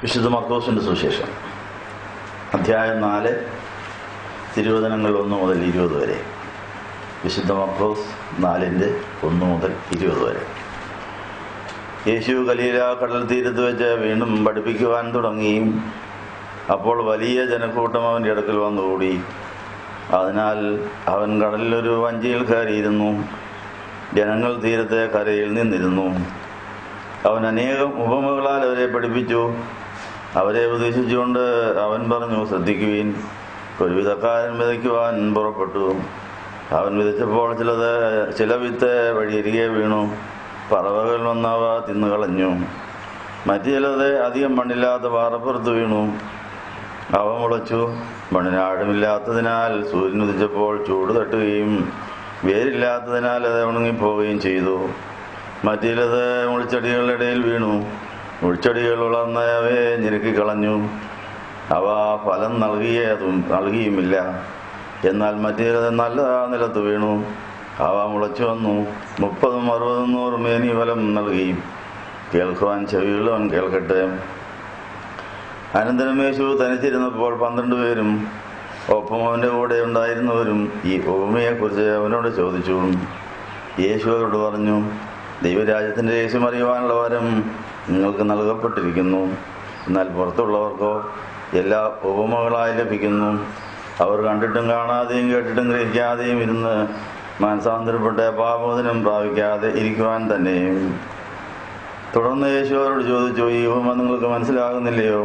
വിശുദ്ധ മർക്കോസിൻ്റെ സുവിശേഷം അധ്യായം 4 തിരുവചനങ്ങൾ 1 മുതൽ 20 വരെ. വിശുദ്ധ മർക്കോസ് 4 1 മുതൽ 20 വരെ. യേശു ഗലീല കടൽ തീരത്ത് വെച്ച് വീണ്ടും പഠിപ്പിക്കുവാൻ തുടങ്ങി. അപ്പോൾ വലിയ ജനക്കൂട്ടം അവൻ്റെ അടുക്കൽ വന്നുകൂടി. അതിനാൽ അവൻ കടലിലൊരു വഞ്ചിയിൽ കയറിയിരുന്നു. ജനങ്ങൾ തീരത്തെ കരയിൽ നിന്നിരുന്നു. അവൻ അനേകം ഉപമകളാൽ അവരെ പഠിപ്പിച്ചു. അവരെ ഉപദേശിച്ചുകൊണ്ട് അവൻ പറഞ്ഞു, ശ്രദ്ധിക്കുവിൻ. ഒരു വിതക്കാരൻ വിതയ്ക്കുവാൻ പുറപ്പെട്ടു. അവൻ വിതച്ചപ്പോൾ ചില വിത്ത് വഴിയരികെ വീണു. പറവകൾ വന്നവ തിന്നുകളഞ്ഞു. മറ്റു ചിലത് അധികം മണ്ണില്ലാത്ത പാറപ്പുറത്ത് വീണു. അവ മുളച്ചു. മണ്ണിന് ആഴമില്ലാത്തതിനാൽ സൂര്യൻ ഉദിച്ചപ്പോൾ ചൂട് തട്ടുകയും വേരില്ലാത്തതിനാൽ അത് ഉണങ്ങിപ്പോവുകയും ചെയ്തു. മറ്റു ചിലത് മുൾച്ചെടികളുടെ ഇടയിൽ വീണു. മുൾച്ചെടികൾ വളർന്ന് അവയെ ഞെരുക്കിക്കളഞ്ഞു. അവ ഫലം നൽകിയുമില്ല. എന്നാൽ മറ്റു ചിലത് നല്ല നിലത്ത് വീണു. അവ മുളച്ചു വന്നു. 30, 60, 100 മേനി ഫലം നൽകി. കേൾക്കുവാൻ ചെവിയുള്ളവൻ കേൾക്കട്ടെ. അനന്തരം യേശു തനിച്ചിരുന്നപ്പോൾ 12 പേരും ഒപ്പം അവൻ്റെ കൂടെ ഉണ്ടായിരുന്നവരും ഈ ഉപമയെക്കുറിച്ച് അവനോട് ചോദിച്ചു. യേശു അവരോട് പറഞ്ഞു, ദൈവരാജ്യത്തിൻ്റെ രഹസ്യം അറിയുവാനുള്ള വരം നിങ്ങൾക്ക് നൽകപ്പെട്ടിരിക്കുന്നു. എന്നാൽ പുറത്തുള്ളവർക്കോ എല്ലാ ഉപമകളായി ലഭിക്കുന്നു. അവർ കണ്ടിട്ടും കാണാതെയും കേട്ടിട്ടും ഗ്രഹിക്കാതെയും ഇരുന്ന് മാനസാന്തരപ്പെട്ട പാപമോചനം പ്രാപിക്കാതെ ഇരിക്കുവാൻ തന്നെ. തുടർന്ന് യേശു അവരോട് ചോദിച്ചു, ഈ ഉപമ നിങ്ങൾക്ക് മനസ്സിലാകുന്നില്ലയോ?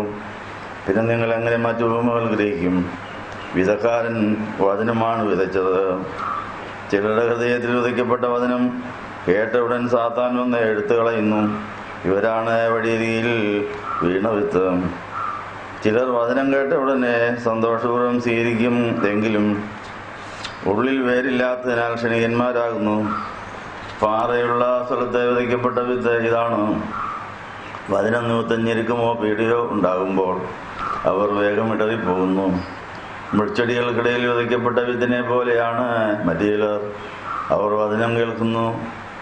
പിന്നെ നിങ്ങൾ എങ്ങനെ മറ്റു ഉപമകൾ ഗ്രഹിക്കും? വിതക്കാരൻ വചനമാണ് വിതച്ചത്. ചിലരുടെ ഹൃദയത്തിൽ വിതയ്ക്കപ്പെട്ട വചനം കേട്ട ഉടൻ സാത്താൻ വന്ന് എടുത്തു കളയുന്നു. ഇവരാണ് വഴിയരികിൽ വീണ വിത്ത്. ചിലർ വചനം കേട്ട ഉടനെ സന്തോഷപൂർവ്വം സ്വീകരിക്കും. എങ്കിലും ഉള്ളിൽ വേരില്ലാത്തതിനാൽ ക്ഷണികന്മാരാകുന്നു. പാറയുള്ള സ്ഥലത്ത് വിതയ്ക്കപ്പെട്ട വിത്ത് ഇതാണ്. വചനം നിമിത്തം ഞെരുക്കമോ പീഡയോ ഉണ്ടാകുമ്പോൾ അവർ വേഗം ഇടറിപ്പോകുന്നു. മുൾച്ചെടികൾക്കിടയിൽ വിതയ്ക്കപ്പെട്ട വിത്തിനെ പോലെയാണ് മറ്റു ചിലർ. അവർ വചനം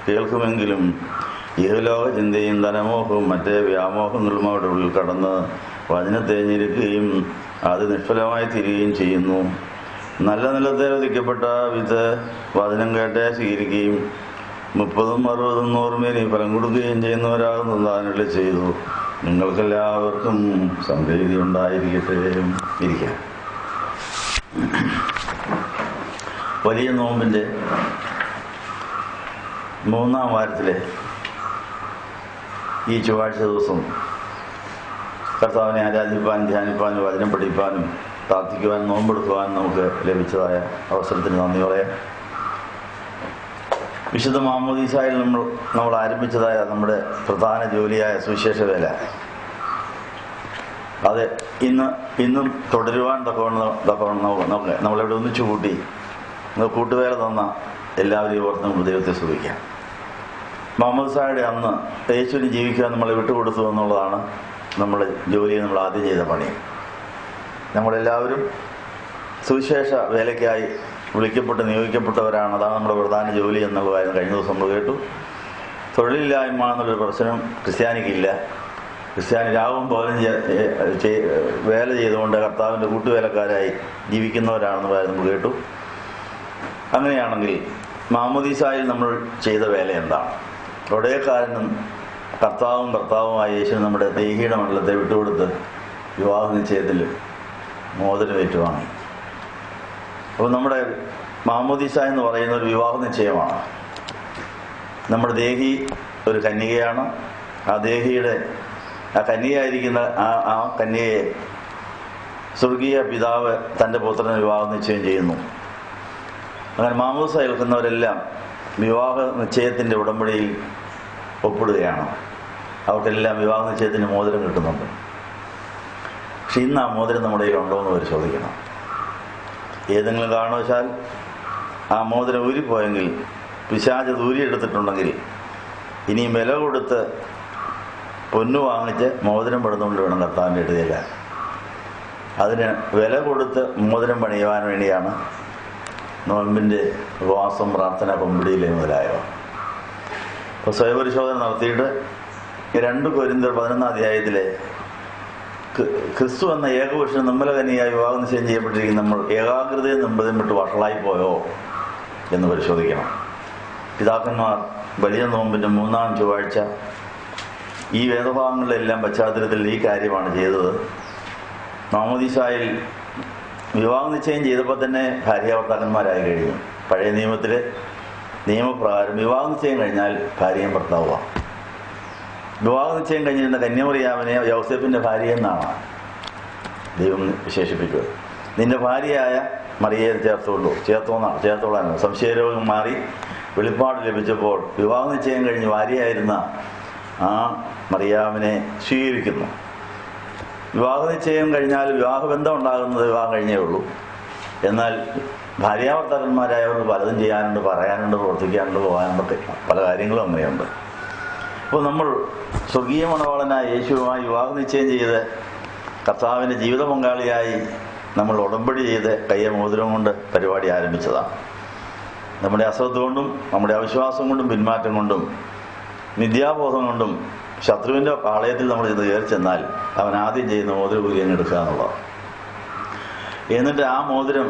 കേൾക്കുമെങ്കിലും ഇഹലോക ചിന്തയും ധനമോഹവും മറ്റേ വ്യാമോഹങ്ങളും അവരുടെ ഉള്ളിൽ കടന്ന് വചനത്തെ ഞെരുക്കുകയും അത് നിഷ്ഫലമായി തീരുകയും ചെയ്യുന്നു. നല്ല നിലത്തെ വിതയ്ക്കപ്പെട്ട വിത്ത് വചനം കേട്ട് സ്വീകരിക്കുകയും 30, 60, 100 മേനി ഫലം കൊടുക്കുകയും ചെയ്യുന്നവരാകുന്നു താനുള്ളിൽ ചെയ്തു. നിങ്ങൾക്കെല്ലാവർക്കും സമൃദ്ധി ഉണ്ടായിരിക്കട്ടെ. ഇരിക്കാം. വലിയ നോമ്പിൻ്റെ 3-ാം വാരത്തിലെ ഈ ചൊവ്വാഴ്ച ദിവസം കർത്താവിനെ ആരാധിപ്പാനും ധ്യാനിപ്പാനും വചനം പഠിപ്പാനും പ്രാർത്ഥിക്കുവാനും നോമ്പെടുക്കുവാനും നമുക്ക് ലഭിച്ചതായ അവസരത്തിന് നന്ദി പറയാം. വിശുദ്ധ മാമോദീസായിൽ നമ്മൾ ആരംഭിച്ചതായ നമ്മുടെ പ്രധാന ജോലിയായ സുവിശേഷ വേല, അത് ഇന്നും തുടരുവാൻ തക്കവണ്ണം നമ്മളിവിടെ ഒന്നിച്ചു കൂട്ടി കൂട്ടുവേല തന്ന എല്ലാവരെയും ഓർത്ത് നമ്മൾ ദൈവത്തെ സ്തുതിക്കാം. മാമോദീസായുടെ അന്ന് യേശുവിന് ജീവിക്കാൻ നമ്മളെ വിട്ടുകൊടുത്തു എന്നുള്ളതാണ് നമ്മുടെ ജോലിയെ നമ്മൾ ആദ്യം ചെയ്ത പണി. നമ്മളെല്ലാവരും സുവിശേഷ വേലയ്ക്കായി വിളിക്കപ്പെട്ട് നിയോഗിക്കപ്പെട്ടവരാണ്. അതാണ് നമ്മുടെ പ്രധാന ജോലി എന്നുള്ളതായിരുന്നു കഴിഞ്ഞ ദിവസം നമ്മൾ കേട്ടു. തൊഴിലില്ലായ്മ എന്നുള്ളൊരു പ്രശ്നം ക്രിസ്ത്യാനിക്കില്ല. ക്രിസ്ത്യാനി രാവും പോലും വേല ചെയ്തുകൊണ്ട് കർത്താവിൻ്റെ കൂട്ടുവേലക്കാരായി ജീവിക്കുന്നവരാണെന്ന് നമ്മൾ കേട്ടു. അങ്ങനെയാണെങ്കിൽ മാമോദീസായിൽ നമ്മൾ ചെയ്ത വേല എന്താണ്? ഒടേക്കാരനും കർത്താവുമായ യേശു നമ്മുടെ ദേഹിയുടെ മണ്ഡലത്തെ വിട്ടുകൊടുത്ത് വിവാഹ നിശ്ചയത്തിൽ മോതിരം ഏറ്റുവാങ്ങി. അപ്പോൾ നമ്മുടെ മാമോദീസ എന്ന് പറയുന്ന ഒരു വിവാഹ നിശ്ചയമാണ്. നമ്മുടെ ദേഹി ഒരു കന്യകയാണ്. ആ കന്യകയായിരിക്കുന്ന ആ കന്യകയെ സ്വർഗീയ പിതാവ് തൻ്റെ പുത്രന് വിവാഹ നിശ്ചയം ചെയ്യുന്നു. അങ്ങനെ മാമോദീസ ഏൽക്കുന്നവരെല്ലാം വിവാഹ നിശ്ചയത്തിൻ്റെ ഉടമ്പടിയിൽ ഒപ്പിടുകയാണ്. അവർക്കെല്ലാം വിവാഹ നിശ്ചയത്തിന് മോതിരം കിട്ടുന്നുണ്ട്. പക്ഷെ ഇന്ന് ആ മോതിരം നമ്മുടെ കയ്യിലുണ്ടോ എന്ന് പരിശോധിക്കണം. ഏതെങ്കിലും കാരണവശാൽ ആ മോതിരം ഊരിപ്പോയെങ്കിൽ, പിശാച് ഊരിയെടുത്തിട്ടുണ്ടെങ്കിൽ, ഇനിയും വില കൊടുത്ത് പൊന്നു വാങ്ങിച്ച് മോതിരം പെടുന്നുകൊണ്ട് വേണം കർത്താവിൻ്റെ ഇടുകയില്ല. അതിന് വില കൊടുത്ത് മോതിരം പണിയുവാൻ വേണ്ടിയാണ് നോമ്പിൻ്റെ ഉപവാസം, പ്രാർത്ഥന, പമ്പിടിയിലെ മുതലായവ. അപ്പോൾ സ്വയപരിശോധന നടത്തിയിട്ട് 2 കൊരിന്ത്യർ 11-ാം അധ്യായത്തിലെ ക്രിസ്തു എന്ന ഏകപുരുഷൻ നിർമ്മലകന്യയായി വിവാഹം നിശ്ചയം ചെയ്യപ്പെട്ടിരിക്കുന്ന നമ്മൾ ഏകാഗ്രതയെ നിർബന്ധം വിട്ട് വഷളായിപ്പോയോ എന്ന് പരിശോധിക്കണം. പിതാക്കന്മാർ വലിയ നോമ്പിൻ്റെ 3-ാം ചൊവ്വാഴ്ച ഈ വേദഭാഗങ്ങളിലെല്ലാം പശ്ചാത്തലത്തിൽ ഈ കാര്യമാണ് ചെയ്തത്. മാമോദീസായിൽ വിവാഹ നിശ്ചയം ചെയ്തപ്പോൾ തന്നെ ഭാര്യാഭർത്താക്കന്മാരായി കഴിഞ്ഞു. പഴയ നിയമത്തിലെ നിയമപ്രകാരം വിവാഹ നിശ്ചയം കഴിഞ്ഞാൽ ഭാര്യയും ഭർത്താവുമാണ്. വിവാഹ നിശ്ചയം കഴിഞ്ഞിരുന്ന കന്യാമറിയാമിനെ യോസേഫിൻ്റെ ഭാര്യ എന്നാണ് ദൈവം വിശേഷിപ്പിക്കുക. നിന്റെ ഭാര്യയായ മറിയയെ ചേർത്തോളാണ്. സംശയരോഗം മാറി വെളിപ്പാട് ലഭിച്ചപ്പോൾ വിവാഹ നിശ്ചയം കഴിഞ്ഞ് ഭാര്യയായിരുന്ന ആ മറിയാമിനെ സ്വീകരിക്കുന്നു. വിവാഹ നിശ്ചയം കഴിഞ്ഞാൽ വിവാഹബന്ധം ഉണ്ടാകുന്നത് വിവാഹം കഴിഞ്ഞേ ഉള്ളൂ. എന്നാൽ ഭാര്യാഭർത്താക്കന്മാരായവർക്ക് പലതും ചെയ്യാനുണ്ട്, പറയാനുണ്ട്, പ്രവർത്തിക്കാനുണ്ട്, പോകാനുണ്ട്, പല കാര്യങ്ങളും അങ്ങനെയുണ്ട്. അപ്പോൾ നമ്മൾ സ്വർഗീയ മണവാളനായ യേശുവുമായി വിവാഹ നിശ്ചയം ചെയ്ത് കർത്താവിൻ്റെ ജീവിത പങ്കാളിയായി നമ്മൾ ഉടമ്പടി ചെയ്ത് കയ്യെ മോതിരം കൊണ്ട് പരിപാടി ആരംഭിച്ചതാണ്. നമ്മുടെ അശ്രദ്ധ കൊണ്ടും നമ്മുടെ അവിശ്വാസം കൊണ്ടും പിന്മാറ്റം കൊണ്ടും മിഥ്യാബോധം കൊണ്ടും ശത്രുവിൻ്റെ പാളയത്തിൽ നമ്മൾ ചെന്ന് കയറി ചെന്നാൽ അവൻ ആദ്യം ചെയ്യുന്ന മോതിര കുര്യൻ എടുക്കുക എന്നുള്ളതാണ്. എന്നിട്ട് ആ മോതിരം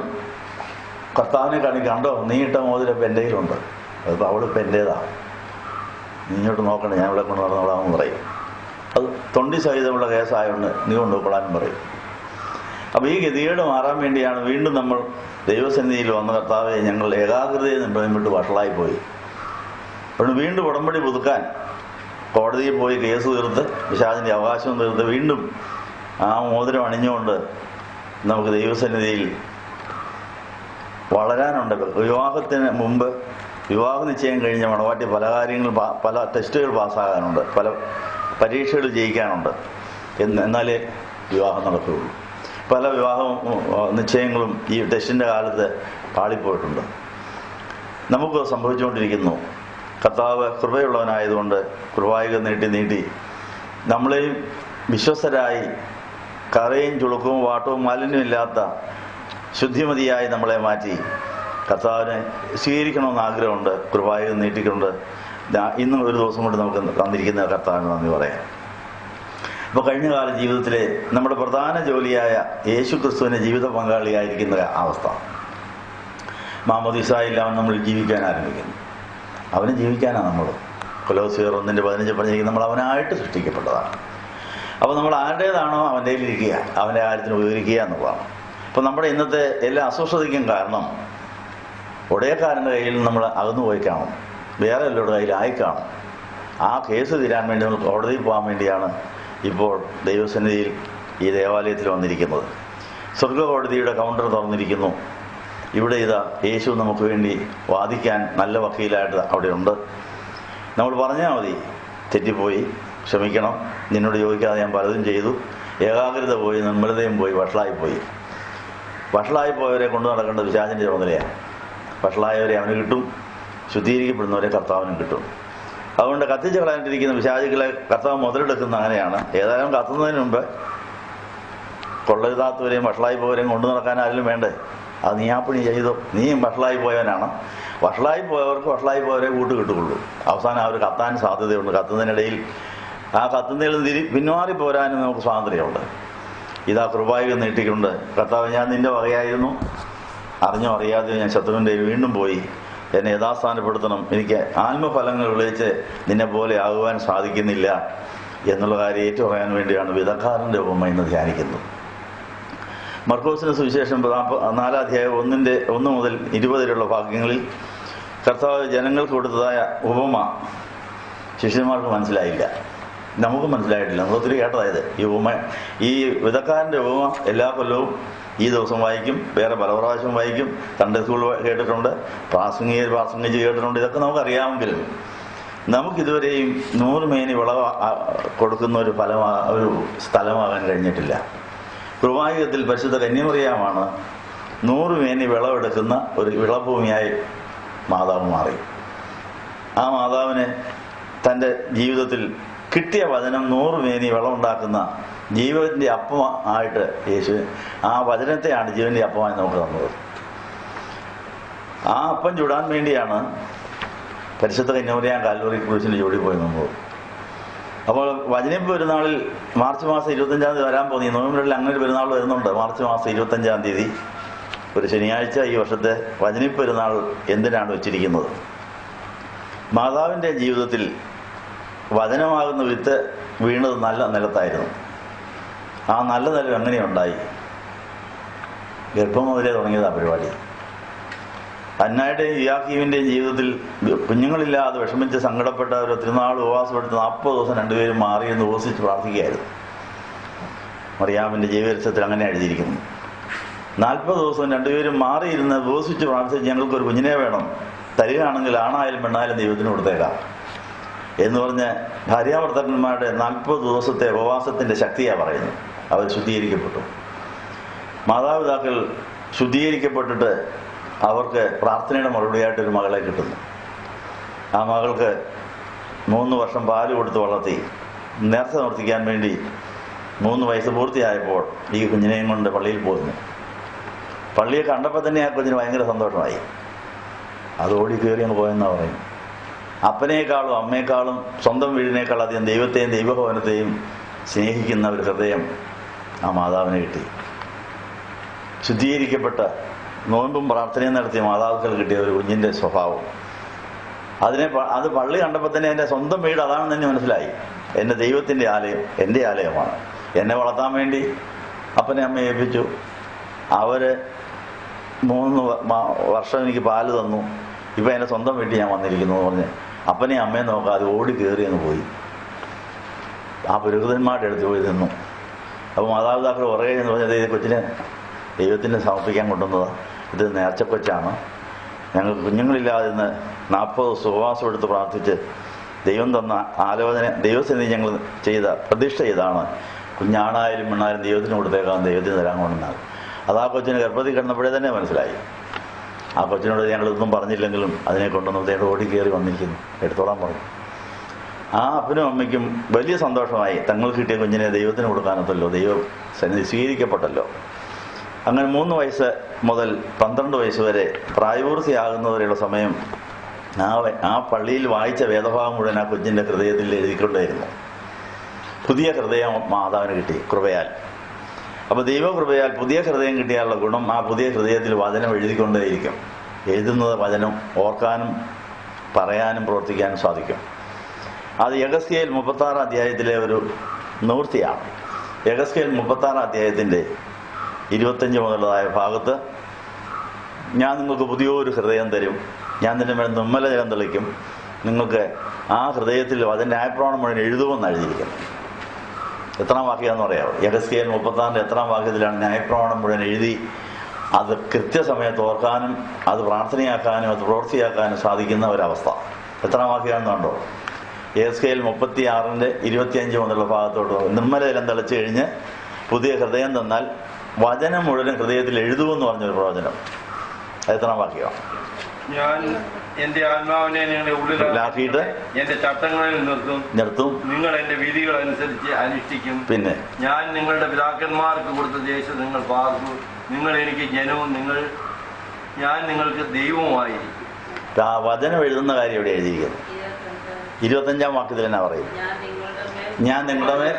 കർത്താവിനെ കണ്ടോ, നീ ഇട്ട മോതിരം ഇപ്പം എൻ്റെ കയ്യിലുണ്ട്, അതിപ്പോൾ അവളിപ്പോൾ എൻ്റേതാണ്, നീ ഇങ്ങോട്ട് നോക്കണ്ട, ഞാൻ ഇവിടെ കൊണ്ട് നടന്നോളാമെന്ന് പറയും. അത് തൊണ്ടി സഹിതമുള്ള കേസായതുകൊണ്ട് നീ കൊണ്ടുപോകാനും പറയും. അപ്പോൾ ഈ ഗതികേട് മാറാൻ വേണ്ടിയാണ് വീണ്ടും നമ്മൾ ദൈവസന്നിധിയിൽ വന്ന കർത്താവെ ഞങ്ങൾ ഏകാഗ്രതയെ വിട്ട് വഷളായിപ്പോയി. അതുകൊണ്ട് വീണ്ടും ഉടമ്പടി പുതുക്കാൻ കോടതിയിൽ പോയി കേസ് തീർത്ത് പിശാചിൻ്റെ അവകാശം തീർത്ത് വീണ്ടും ആ മോതിരം അണിഞ്ഞുകൊണ്ട് നമുക്ക് ദൈവസന്നിധിയിൽ വളരാനുണ്ട്. വിവാഹത്തിന് മുമ്പ് വിവാഹ നിശ്ചയം കഴിഞ്ഞ മണവാട്ടി പല കാര്യങ്ങൾ പല ടെസ്റ്റുകൾ പാസ്സാകാനുണ്ട്, പല പരീക്ഷകൾ ജയിക്കാനുണ്ട്. എന്നാലേ വിവാഹം നടക്കുകയുള്ളൂ. പല വിവാഹ നിശ്ചയങ്ങളും ഈ ടെസ്റ്റിൻ്റെ കാലത്ത് പാളിപ്പോയിട്ടുണ്ട്. നമുക്ക് സംഭവിച്ചുകൊണ്ടിരിക്കുന്നു. കർത്താവ് കൃപയുള്ളവനായതുകൊണ്ട് കൃപായിക നീട്ടി നമ്മളെയും വിശ്വസ്തരായി കറയും ചുളുക്കവും വാട്ടവും മാലിന്യമില്ലാത്ത ശുദ്ധിമതിയായി നമ്മളെ മാറ്റി കർത്താവിനെ സ്വീകരിക്കണമെന്ന് ആഗ്രഹമുണ്ട്. കൃപായിക നീട്ടിക്കൊണ്ട് ഇന്നും ഒരു ദിവസം കൊണ്ട് നമുക്ക് തന്നിരിക്കുന്ന കർത്താവിന് നന്ദി പറയാം. അപ്പോൾ കഴിഞ്ഞ കാല ജീവിതത്തിലെ നമ്മുടെ പ്രധാന ജോലിയായ യേശു ക്രിസ്തുവിനെ ജീവിത പങ്കാളിയായിരിക്കുന്ന അവസ്ഥ, മാമോദീസായില്ലാതെ നമ്മൾ ജീവിക്കാൻ ആരംഭിക്കുന്നു. അവന് ജീവിക്കാനാണ് നമ്മൾ. കൊലോസ്യർ 1:15 പറഞ്ഞിരിക്കുന്നത് നമ്മൾ അവനായിട്ട് സൃഷ്ടിക്കപ്പെട്ടതാണ്. അപ്പോൾ നമ്മൾ ആരുടേതാണോ അവൻ്റെ കയ്യിലിരിക്കുക, അവൻ്റെ കാര്യത്തിന് ഉപകരിക്കുക എന്നുള്ളതാണ്. അപ്പോൾ നമ്മുടെ ഇന്നത്തെ എല്ലാ അസ്വസ്ഥതയ്ക്കും കാരണം ഉടയക്കാരൻ്റെ കയ്യിൽ നമ്മൾ അകന്നു പോയി കാണും, വേറെ എല്ലാവരുടെ കയ്യിലായി കാണും. ആ കേസ് തീരാൻ വേണ്ടി നമ്മൾ കോടതിയിൽ പോകാൻ വേണ്ടിയാണ് ഇപ്പോൾ ദൈവസന്നിധിയിൽ ഈ ദേവാലയത്തിൽ വന്നിരിക്കുന്നത്. സ്വർഗ കോടതിയുടെ കൗണ്ടർ തുറന്നിരിക്കുന്നു. ഇവിടെ ഇതാ യേശു നമുക്ക് വേണ്ടി വാദിക്കാൻ നല്ല വക്കീലായിട്ട് അവിടെയുണ്ട്. നമ്മൾ പറഞ്ഞാൽ മതി, തെറ്റിപ്പോയി, ക്ഷമിക്കണം, നിന്നോട് ചോദിക്കാതെ ഞാൻ പലതും ചെയ്തു, ഏകാഗ്രത പോയി, നിർമ്മലതയും പോയി, വഷളായിപ്പോയവരെ കൊണ്ടു നടക്കേണ്ട പിശാചിൻ്റെ ചുമതലയാണ്. വഷളായവരെ അവന് കിട്ടും, ശുദ്ധീകരിക്കപ്പെടുന്നവരെ കർത്താവിനും കിട്ടും. അതുകൊണ്ട് കത്തിച്ച് കളയാണ്ടിരിക്കുന്ന പിശാചുകളെ കർത്താവ് മുതലെടുക്കുന്ന അങ്ങനെയാണ്. ഏതായാലും കത്തുന്നതിന് മുമ്പ് കൊള്ളരുതാത്തവരെയും വഷളായിപ്പോയവരെയും കൊണ്ടു നടക്കാൻ ആരെങ്കിലും വേണ്ടേ? അത് നീ ആ പണി ചെയ്തോ, നീയും വഷളായി പോയവനാണ്. വഷളായിപ്പോയവർക്ക് വഷളായിപ്പോയവരെ കൂട്ട് കിട്ടുകയുള്ളൂ. അവസാനം അവർ കത്താൻ സാധ്യതയുണ്ട്. കത്തുന്നതിനിടയിൽ ആ കത്തുന്നതിൽ പിന്മാറിപ്പോരാനും നമുക്ക് സ്വാതന്ത്ര്യമുണ്ട്. ഇതാ കൃപായിക നീട്ടിക്കൊണ്ട് കർത്താവ്, ഞാൻ നിന്റെ വകയായിരുന്നു, അറിഞ്ഞോ അറിയാതെയോ ഞാൻ ശത്രുവിൻ്റെ വീണ്ടും പോയി, എന്നെ യഥാസ്ഥാനപ്പെടുത്തണം, എനിക്ക് ആത്മഫലങ്ങൾ വിളിച്ച് നിന്നെ പോലെ ആകുവാൻ സാധിക്കുന്നില്ല എന്നുള്ള കാര്യം ഏറ്റുപറയാൻ വേണ്ടിയാണ് വിധക്കാരൻ്റെ ഉപമ ഇന്ന് ധ്യാനിക്കുന്നത്. മർക്കോസിന് സുവിശേഷം 4:1 മുതൽ 20 വാക്യങ്ങളിൽ കർത്താവ് ജനങ്ങൾക്ക് കൊടുത്തതായ ഉപമ ശിഷ്യന്മാർക്ക് മനസ്സിലായില്ല, നമുക്ക് മനസ്സിലായിട്ടില്ല. നമ്മൾ ഒത്തിരി കേട്ടതായത് ഈ ഉപമ. ഈ വിധക്കാരൻ്റെ ഉപമ എല്ലാ കൊല്ലവും ഈ ദിവസം വായിക്കും, വേറെ പല പ്രാവശ്യം വായിക്കും. സൺഡേ സ്കൂൾ കേട്ടിട്ടുണ്ട്, പ്രാസംഗിച്ച് കേട്ടിട്ടുണ്ട്. ഇതൊക്കെ നമുക്കറിയാമെങ്കിലും നമുക്കിതുവരെയും 100 മേനി വിളവ് കൊടുക്കുന്ന ഒരു സ്ഥലമാകാൻ കഴിഞ്ഞിട്ടില്ല. കൃപായുഗത്തിൽ പരിശുദ്ധ കന്യാമറിയാമാണ് 100 മേനി വിളവെടുക്കുന്ന ഒരു വിളഭൂമിയായി മാതാവ് മാറി. ആ മാതാവിന് തൻ്റെ ജീവിതത്തിൽ കിട്ടിയ വചനം 100 മേനി വിളവുണ്ടാക്കുന്ന ജീവൻ്റെ അപ്പം ആയിട്ട് യേശു ആ വചനത്തെയാണ് ജീവൻ്റെ അപ്പമായി നമുക്ക് തന്നത്. ആ അപ്പം ചുടാൻ വേണ്ടിയാണ് പരിശുദ്ധ കന്യാമറിയാം കാൽവറി ക്രൂശിന് ചൂടി പോയി നമ്മൾ. അപ്പോൾ വചനിപ്പ് പെരുന്നാളിൽ മാർച്ച് മാസം 25-ാം തീയതി വരാൻ പോകുന്നു. നോവംബറിൽ അങ്ങനെ ഒരു പെരുന്നാൾ വരുന്നുണ്ട്. മാർച്ച് മാസം 25-ാം തീയതി ഒരു ശനിയാഴ്ച ഈ വർഷത്തെ വചനിപ്പ് പെരുന്നാൾ എന്തിനാണ് വെച്ചിരിക്കുന്നത്? മാതാവിൻ്റെ ജീവിതത്തിൽ വചനമാകുന്ന വിത്ത് വീണത് നല്ല നിലത്തായിരുന്നു. ആ നല്ല നിലം എങ്ങനെയുണ്ടായി? ഗർഭം മുതലേ തുടങ്ങിയതാ പരിപാടി. അന്നായുടെയും യാക്കീവിൻ്റെയും ജീവിതത്തിൽ കുഞ്ഞുങ്ങളില്ലാതെ വിഷമിച്ച് സങ്കടപ്പെട്ട ഒരു തിരുനാൾ ഉപവാസമെടുത്ത് 40 ദിവസം രണ്ടുപേരും മാറിയെന്ന് ഉപസിച്ച് പ്രാർത്ഥിക്കുകയായിരുന്നു. മറിയാമിൻ്റെ ജീവചരിത്രത്തിൽ അങ്ങനെ എഴുതിയിരിക്കുന്നു. 40 ദിവസം രണ്ടുപേരും മാറിയിരുന്ന് ഉപസിച്ച് പ്രാർത്ഥിച്ച് ഞങ്ങൾക്കൊരു കുഞ്ഞിനെ വേണം, തരികയാണെങ്കിൽ ആണായാലും പെണ്ണായാലും ദൈവത്തിന് കൊടുത്തേക്കാം എന്ന് പറഞ്ഞ് ഭാര്യാഭർത്താക്കന്മാരുടെ 40 ദിവസത്തെ ഉപവാസത്തിൻ്റെ ശക്തിയാണ് പറയുന്നത്. അവർ ശുദ്ധീകരിക്കപ്പെട്ടു. മാതാപിതാക്കൾ ശുദ്ധീകരിക്കപ്പെട്ടിട്ട് അവർക്ക് പ്രാർത്ഥനയുടെ മറുപടിയായിട്ടൊരു മകളെ കിട്ടുന്നു. ആ മകൾക്ക് 3 വർഷം പാല് കൊടുത്ത് വളർത്തി നേർച്ച നിർത്തിക്കാൻ വേണ്ടി 3 വയസ്സ് പൂർത്തിയായപ്പോൾ ഈ കുഞ്ഞിനെയും കൊണ്ട് പള്ളിയിൽ പോയിരുന്നു. പള്ളിയെ കണ്ടപ്പോൾ തന്നെ ആ കുഞ്ഞിന് ഭയങ്കര സന്തോഷമായി. അത് ഓടി കയറി അങ്ങ് പോയെന്നാണ് പറയും. അപ്പനേക്കാളും അമ്മയെക്കാളും സ്വന്തം വീടിനേക്കാൾ അധികം ദൈവത്തെയും ദൈവഭവനത്തെയും സ്നേഹിക്കുന്ന ഒരു ഹൃദയം ആ മാതാവിനെ കിട്ടി. ശുദ്ധീകരിക്കപ്പെട്ട നോയമ്പും പ്രാർത്ഥനയും നടത്തിയ മാതാപിതാക്കൾ കിട്ടിയ ഒരു കുഞ്ഞിൻ്റെ സ്വഭാവം, അത് പള്ളി കണ്ടപ്പോൾ തന്നെ എൻ്റെ സ്വന്തം വീട് അതാണെന്ന് തന്നെ മനസ്സിലായി. എൻ്റെ ദൈവത്തിൻ്റെ ആലയം എൻ്റെ ആലയമാണ്. എന്നെ വളർത്താൻ വേണ്ടി അപ്പനെ അമ്മയെ ഏൽപ്പിച്ചു. അവർ 3 വർഷം എനിക്ക് പാല് തന്നു. ഇപ്പം എൻ്റെ സ്വന്തം വീട്ടിൽ ഞാൻ വന്നിരിക്കുന്നു എന്ന് പറഞ്ഞ് അപ്പനെയും അമ്മയെ നോക്കാതെ ഓടി കയറി അങ്ങ് പോയി. ആ പുരോഹിതന്മാരുടെ അടുത്ത് പോയി നിന്നു. അപ്പോൾ മാതാപിതാക്കൾ പുറകെ എന്ന് പറഞ്ഞത് ഇത് കൊച്ചിനെ ദൈവത്തിന് സമർപ്പിക്കാൻ കൊണ്ടുവന്നതാണ്, ഇത് നേർച്ചക്കൊച്ചാണ്, ഞങ്ങൾ കുഞ്ഞുങ്ങളില്ലാതെ ഇന്ന് 40 ദിവസം ഉപവാസം എടുത്ത് പ്രാർത്ഥിച്ച് ദൈവം തന്ന ആലോചന ദൈവസന്നിധി ഞങ്ങൾ ചെയ്ത പ്രതിഷ്ഠ ഇതാണ്, കുഞ്ഞാണായാലും പെണ്ണായാലും ദൈവത്തിന് കൊടുത്തേക്കാം, ദൈവത്തിന് തരാൻ കൊണ്ടെന്നാണ്. അത് ആ കൊച്ചിന് ഗർഭത്തിൽ കിടന്നപ്പോഴേ തന്നെ മനസ്സിലായി. ആ കൊച്ചിനോട് ഞങ്ങളിതൊന്നും പറഞ്ഞില്ലെങ്കിലും അതിനെ കൊണ്ടുവന്ന് അദ്ദേഹം ഓടി കയറി വന്നിരിക്കുന്നു, എടുത്തോളാൻ പറഞ്ഞു. ആ അപ്പനും അമ്മയ്ക്കും വലിയ സന്തോഷമായി. തങ്ങൾക്ക് കിട്ടിയ കുഞ്ഞിനെ ദൈവത്തിന് കൊടുക്കാനത്തല്ലോ, ദൈവം സന്നിധി സ്വീകരിക്കപ്പെട്ടല്ലോ. അങ്ങനെ 3 വയസ്സ് മുതൽ 12 വയസ്സ് വരെ പ്രായപൂർത്തിയാകുന്നവരെയുള്ള സമയം ആ പള്ളിയിൽ വായിച്ച വേദഭാഗം മുഴുവൻ ആ കുഞ്ഞിൻ്റെ ഹൃദയത്തിൽ എഴുതിക്കൊണ്ടേയിരുന്നു. പുതിയ ഹൃദയം മാതാവിന് കിട്ടി കൃപയാൽ. അപ്പോൾ ദൈവകൃപയാൽ പുതിയ ഹൃദയം കിട്ടിയാലുള്ള ഗുണം, ആ പുതിയ ഹൃദയത്തിൽ വചനം എഴുതിക്കൊണ്ടേയിരിക്കും. എഴുതുന്നത് വചനം ഓർക്കാനും പറയാനും പ്രവർത്തിക്കാനും സാധിക്കും. അത് യെഹെസ്കേൽ 36 അധ്യായത്തിലെ ഒരു നിവൃത്തിയാണ്. യെഹെസ്കേൽ 36 അധ്യായത്തിൻ്റെ 25 മുതലുള്ളതായ ഭാഗത്ത്, ഞാൻ നിങ്ങൾക്ക് പുതിയൊരു ഹൃദയം തരും, ഞാൻ നിന്റെ മേൽ നിർമ്മല ജലം തെളിക്കും, നിങ്ങൾക്ക് ആ ഹൃദയത്തിൽ അതിൻ്റെ ന്യായപ്രമാണം മുഴുവൻ എഴുതുമെന്ന് എഴുതിയിരിക്കുന്നു. എത്രാം വാക്യമാണെന്ന് പറയാമോ? യെഹെസ്കേൽ 36 എത്രാം വാക്യത്തിലാണ് ന്യായപ്രമാണം മുഴുവൻ എഴുതി അത് കൃത്യസമയത്ത് ഓർക്കാനും അത് പ്രാർത്ഥനയാക്കാനും അത് പ്രവൃത്തിയാക്കാനും സാധിക്കുന്ന ഒരവസ്ഥ. എത്രാം വാക്യമാണെന്ന് കണ്ടോ? യെഹെസ്കേൽ 36 25 മുതലുള്ള ഭാഗത്തോട്ട്, നിർമ്മല ജലം തെളിച്ച് കഴിഞ്ഞ് പുതിയ ഹൃദയം തന്നാൽ വചനം മുഴുവൻ ഹൃദയത്തിൽ എഴുതുമെന്ന് പറഞ്ഞൊരു പ്രവചനം. എത്രാം വാക്യമാണ്? ഞാൻ എന്റെ ആത്മാവിനെ നിങ്ങളുടെ ഉള്ളിലാക്കിയിട്ട് എന്റെ ചട്ടങ്ങളിൽ നിർത്തും, നിങ്ങൾ എന്റെ വിധികൾ അനുസരിച്ച് അനുഷ്ഠിക്കും. പിന്നെ ഞാൻ നിങ്ങളുടെ പിതാക്കന്മാർക്ക് കൊടുത്ത ദേശം നിങ്ങൾ പാർക്കും, നിങ്ങൾ എനിക്ക് ജനവും ഞാൻ നിങ്ങൾക്ക് ദൈവവുമായിരിക്കും. ആ വചനം എഴുതുന്ന കാര്യം ഇവിടെ എഴുതിയിരിക്കുന്നു. 25-ാം വാക്യത്തിൽ എന്നാ പറയും? ഞാൻ നിങ്ങളുടെ മേൽ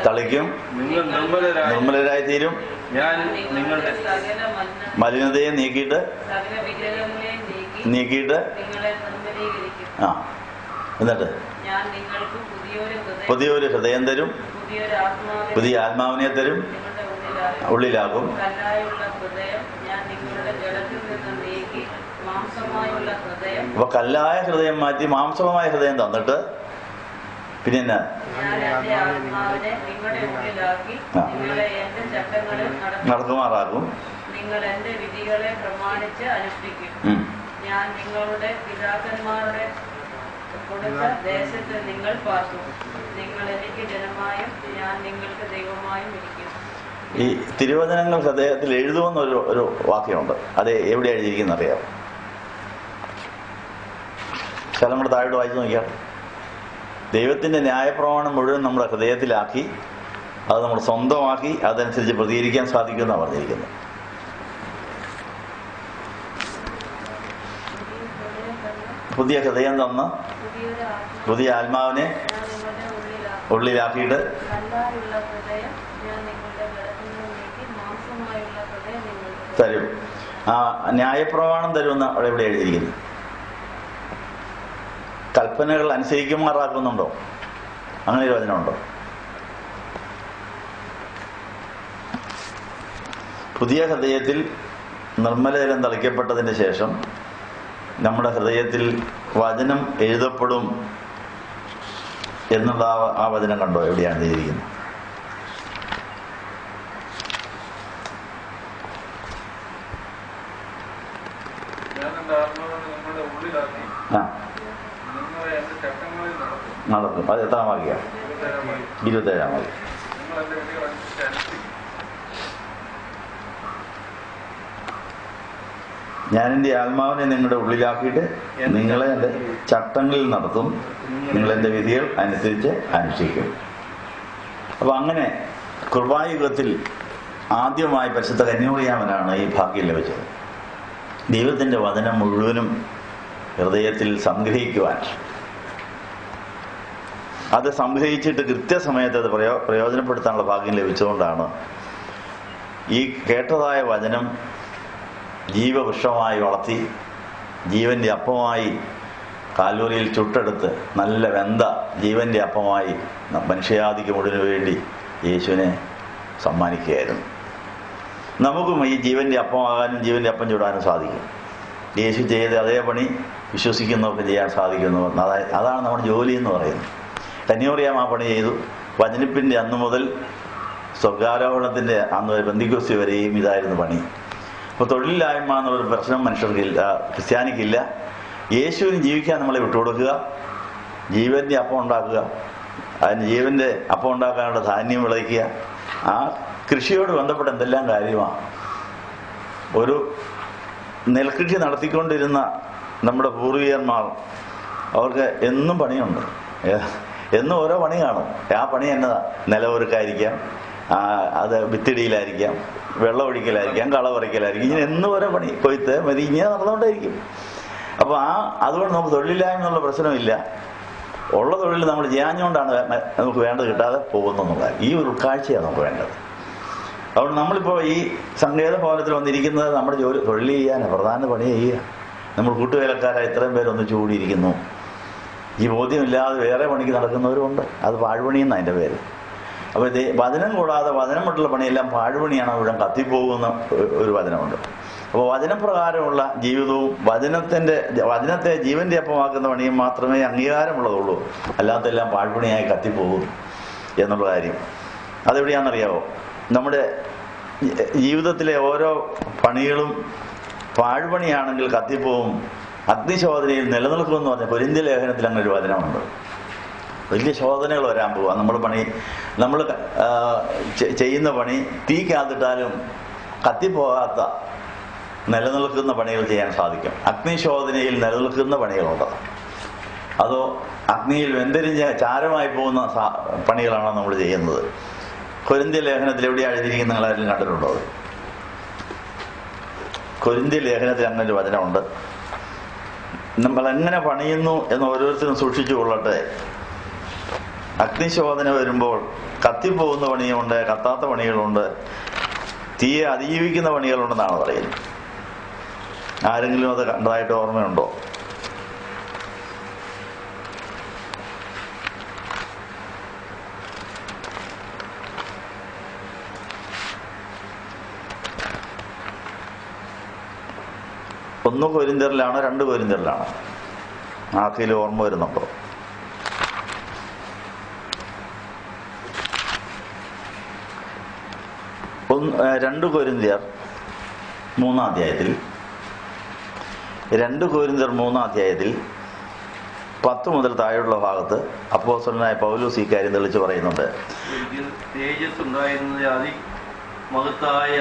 തളിക്കും, നിങ്ങൾ നിർമ്മലരായി തീരും, ഞാൻ നിങ്ങളുടെ മലിനതയെ നീക്കിയിട്ട് എന്നിട്ട് പുതിയൊരു ഹൃദയം തരും, പുതിയ ആത്മാവിനെ തരും, ഉള്ളിലാകും. അപ്പൊ കല്ലായ ഹൃദയം മാറ്റി മാംസമായ ഹൃദയം തന്നിട്ട് പിന്നെ എന്നാ നടക്കുമാറാക്കും. നിങ്ങൾ എന്റെ വിധികളെ പ്രമാണിച്ച് അനുഷ്ഠിക്കും. ഞാൻ നിങ്ങളുടെ പിതാക്കന്മാരുടെ കൊടുത്ത ദേശത്ത് നിങ്ങൾ പാർക്കും. നിങ്ങൾ എനിക്ക് ജനമായും ഞാൻ നിങ്ങൾക്ക് ദൈവമായും ഇരിക്കും. ഈ തിരുവചനങ്ങൾ ഹൃദയത്തിൽ എഴുതുമെന്നൊരു ഒരു വാക്യമുണ്ട്. അത് എവിടെ എഴുതിയിരിക്കുന്ന അറിയാം? സ്ഥലം കൂടെ താഴോട്ട് വായിച്ചു നോക്കിയാൽ ദൈവത്തിൻ്റെ ന്യായപ്രമാണം മുഴുവൻ നമ്മുടെ ഹൃദയത്തിലാക്കി അത് നമ്മൾ സ്വന്തമാക്കി അതനുസരിച്ച് പ്രതികരിക്കാൻ സാധിക്കുമെന്നാണ് പറഞ്ഞിരിക്കുന്നത്. പുതിയ ഹൃദയം തന്ന് പുതിയ ആത്മാവിനെ ഉള്ളിലാക്കിയിട്ട് തരും. ആ ന്യായപ്രമാണം തരുമെന്ന് അവിടെ എവിടെ എഴുതിയിരിക്കുന്നു? കൽപ്പനകൾ അനുസരിക്കുമാറാക്കുന്നുണ്ടോ? അങ്ങനെ ഒരു വചനമുണ്ടോ? പുതിയ ഹൃദയത്തിൽ നിർമ്മലജലം തളിക്കപ്പെട്ടതിന് ശേഷം നമ്മുടെ ഹൃദയത്തിൽ വചനം എഴുതപ്പെടും എന്നുള്ള ആ വചനം കണ്ടോ? എവിടെയാണ് എഴുതിയിരിക്കുന്നത്? നടത്തും. അത് എത്രാം വാക്യം? 27-ാം വാക്യം. ഞാൻ എൻ്റെ ആത്മാവിനെ നിങ്ങളുടെ ഉള്ളിലാക്കിയിട്ട് നിങ്ങളെ എൻ്റെ ചട്ടങ്ങളിൽ നടത്തും, നിങ്ങളെൻ്റെ വിധികൾ അനുസരിച്ച് അനുഷ്ഠിക്കും. അപ്പൊ അങ്ങനെ കൃപായുഗത്തിൽ ആദ്യമായി പരിശുദ്ധ കന്യാമറിയാമനാണ് ഈ ഭാഗ്യം ലഭിച്ചത്. ദൈവത്തിൻ്റെ വചനം മുഴുവനും ഹൃദയത്തിൽ സംഗ്രഹിക്കുവാൻ, അത് സംഗ്രഹിച്ചിട്ട് കൃത്യസമയത്ത് അത് പ്രയോജനപ്പെടുത്താനുള്ള ഭാഗ്യം ലഭിച്ചുകൊണ്ടാണ് ഈ കേട്ടതായ വചനം ജീവവൃക്ഷമായി വളർത്തി ജീവന്റെ അപ്പമായി കാൽവറിയിൽ ചുട്ടെടുത്ത് നല്ല വെന്ത ജീവന്റെ അപ്പമായി മനുഷ്യജാതിക്ക് മുഴുവന് വേണ്ടി യേശുവിനെ സമ്മാനിക്കുകയായിരുന്നു. നമുക്കും ഈ ജീവന്റെ അപ്പമാകാനും ജീവന്റെ അപ്പം ചുടാനും സാധിക്കും. യേശു ചെയ്ത അതേ പണി വിശ്വസിക്കുന്നവർക്ക് ചെയ്യാൻ സാധിക്കുന്നു. അതാണ് നമ്മുടെ ജോലി എന്ന് പറയുന്നത്. കന്യാമറിയാം ആ പണി ചെയ്തു. വചനിപ്പിൻ്റെ അന്ന് മുതൽ സ്വർഗാരോഹണത്തിൻ്റെ അന്ന് വരെ പെന്തിക്കോസ്തി വരെയും ഇതായിരുന്നു പണി. അപ്പോൾ തൊഴിലില്ലായ്മ എന്നുള്ളൊരു പ്രശ്നം മനുഷ്യർക്കില്ല, ക്രിസ്ത്യാനിക്കില്ല. യേശുവിന് ജീവിക്കാൻ നമ്മളെ വിട്ടുകൊടുക്കുക, ജീവന്റെ അപ്പം ഉണ്ടാക്കുക, അതിന് ജീവന്റെ അപ്പം ഉണ്ടാക്കാനുള്ള ധാന്യം വിളയിക്കുക. ആ കൃഷിയോട് ബന്ധപ്പെട്ട എന്തെല്ലാം കാര്യമാണ്. ഒരു നെൽകൃഷി നടത്തിക്കൊണ്ടിരുന്ന നമ്മുടെ പൂർവികന്മാർ, അവർക്ക് എന്നും പണിയുണ്ട്, എന്നും ഓരോ പണി കാണും. ആ പണി എന്നതാ? നിലവൊരുക്കായിരിക്കാം, അത് വിത്തിടിയിലായിരിക്കാം, വെള്ളമൊഴിക്കലായിരിക്കാം, കളപറിക്കലായിരിക്കും. ഇങ്ങനെ എന്നും ഓരോ പണി, കൊയ്ത്ത് മതി, ഇങ്ങനെ നടന്നുകൊണ്ടേയിരിക്കും. അപ്പോൾ അതുകൊണ്ട് നമുക്ക് തൊഴിലില്ലായ്മ എന്നുള്ള പ്രശ്നമില്ല. ഉള്ള തൊഴിൽ നമ്മൾ ചെയ്യാഞ്ഞുകൊണ്ടാണ് നമുക്ക് വേണ്ടത് കിട്ടാതെ പോകുന്നതെന്നുള്ള ഈ ഒരു ഉൾക്കാഴ്ചയാണ് നമുക്ക് വേണ്ടത്. അതുകൊണ്ട് നമ്മളിപ്പോൾ ഈ സങ്കേത ഭവനത്തിൽ വന്നിരിക്കുന്നത് നമ്മുടെ തൊഴിൽ ചെയ്യാനാണ്, പ്രധാന പണി ചെയ്യുക. നമ്മൾ കൂട്ടുവേലക്കാരായി ഇത്രയും പേരൊന്ന് ചൂടിയിരിക്കുന്നു. ഈ ബോധ്യമില്ലാതെ വേറെ പണിക്ക് നടക്കുന്നവരുമുണ്ട്. അത് പാഴ്പണിയെന്നാണ് അതിൻ്റെ പേര്. അപ്പോൾ വചനം കൂടാതെ വചനം വിട്ടുള്ള പണിയെല്ലാം പാഴ്പണിയാണ്, അവിടെ കത്തിപ്പോകുന്ന ഒരു വചനമുണ്ട്. അപ്പോൾ വചനപ്രകാരമുള്ള ജീവിതവും വചനത്തെ ജീവന്റെ അപ്പമാക്കുന്ന പണിയും മാത്രമേ അംഗീകാരമുള്ളതുള്ളൂ. അല്ലാത്തെല്ലാം പാഴ്പണിയായി കത്തിപ്പോകും എന്നുള്ള കാര്യം അതെവിടെയാണെന്നറിയാമോ? നമ്മുടെ ജീവിതത്തിലെ ഓരോ പണികളും പാഴ്പണിയാണെങ്കിൽ കത്തിപ്പോവും, അഗ്നിശോധനയിൽ നിലനിൽക്കുമെന്ന് പറഞ്ഞ കൊരിന്ത്യ ലേഖനത്തിൽ അങ്ങനെ ഒരു വചനമുണ്ട്. വലിയ ശോധനകൾ വരാൻ പോവുക. നമ്മൾ ചെയ്യുന്ന പണി തീക്കകത്തിട്ടാലും കത്തിപ്പോകാത്ത നിലനിൽക്കുന്ന പണികൾ ചെയ്യാൻ സാധിക്കും. അഗ്നിശോധനയിൽ നിലനിൽക്കുന്ന പണികളുണ്ട്. അതോ അഗ്നിയിൽ വെന്തെരിഞ്ഞ് ചാരമായി പോകുന്ന പണികളാണോ നമ്മൾ ചെയ്യുന്നത്? കൊരിന്ത്യ ലേഖനത്തിൽ എവിടെയാണ് എഴുതിയിരിക്കുന്നത്? നിങ്ങളാരെങ്കിലും കണ്ടിട്ടുണ്ടോ? കൊരിന്ത്യ ലേഖനത്തിൽ അങ്ങനെ ഒരു വചനമുണ്ട്. നമ്മൾ എങ്ങനെ പണിയുന്നു എന്ന് ഓരോരുത്തരും സൂക്ഷിച്ചു കൊള്ളട്ടെ. അഗ്നിശോധന വരുമ്പോൾ കത്തിപ്പോകുന്ന പണിയുണ്ട്, കത്താത്ത പണികളുണ്ട്, തീയെ അതിജീവിക്കുന്ന പണികളുണ്ടെന്നാണ് പറയുന്നത്. ആരെങ്കിലും അത് കണ്ടതായിട്ട് ഓർമ്മയുണ്ടോ? ഒന്ന് കൊരിന്ത്യറിലാണോ 2 കൊരിന്ത്യറിലാണോ? ആർക്കെങ്കിലും ഓർമ്മ വരുന്നുണ്ടോ? രണ്ട് കൊരിന്ത്യർ 3-ാം അധ്യായത്തിൽ 2 കൊരിന്ത്യർ 3-ാം അധ്യായത്തിൽ 10 മുതൽ താഴെയുള്ള ഭാഗത്ത് അപ്പോസ്തലനായ പൗലോസ് ഈ കാര്യം തെളിച്ച് പറയുന്നുണ്ട്. തേജസ് ഉണ്ടായിരുന്നത് അതിമഹത്തായ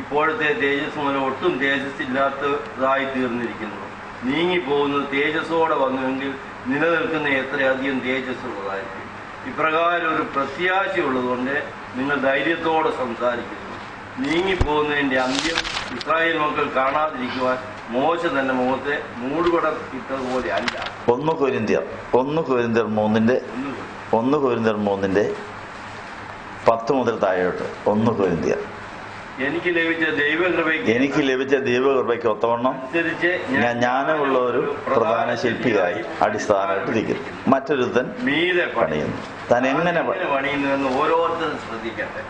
ഇപ്പോഴത്തെ തേജസ് മൂലം ഒട്ടും തേജസ് ഇല്ലാത്തതായി തീർന്നിരിക്കുന്നു. നീങ്ങിപ്പോകുന്നത് തേജസ്സോടെ വന്നുവെങ്കിൽ നിലനിൽക്കുന്ന എത്രയധികം തേജസ് ഉള്ളതായിരിക്കും. ഇപ്രകാരം ഒരു പ്രത്യാശയുള്ളതുകൊണ്ട് നിങ്ങൾ ധൈര്യത്തോടെ സംസാരിക്കുന്നു. നീങ്ങിപ്പോകുന്നതിന്റെ അന്ത്യം ഇസ്രായേൽ മക്കൾ കാണാതിരിക്കുവാൻ മോശ തന്റെ മുഖത്തെ മൂടുപടം ഇട്ടതുപോലെ അല്ല. 1 കൊരിന്ത്യർ 3-ന്റെ 1 കൊരിന്ത്യർ 3:10 മുതൽ താഴോട്ട്. 1 കൊരിന്ത്യർ. എനിക്ക് ലഭിച്ച ദൈവകൃപയ്ക്ക് ഒത്തവണ്ണം ഞാൻ ജ്ഞാനമുള്ള ഒരു പ്രധാന ശില്പിയായി അടിസ്ഥാനമായിട്ടിരിക്കുന്നു. മറ്റൊരുത്തൻ മീതെ പണിയുന്നു. താൻ എങ്ങനെ പണിയുന്നുവെന്ന് ഓരോരുത്തരും ശ്രദ്ധിക്കട്ടെ.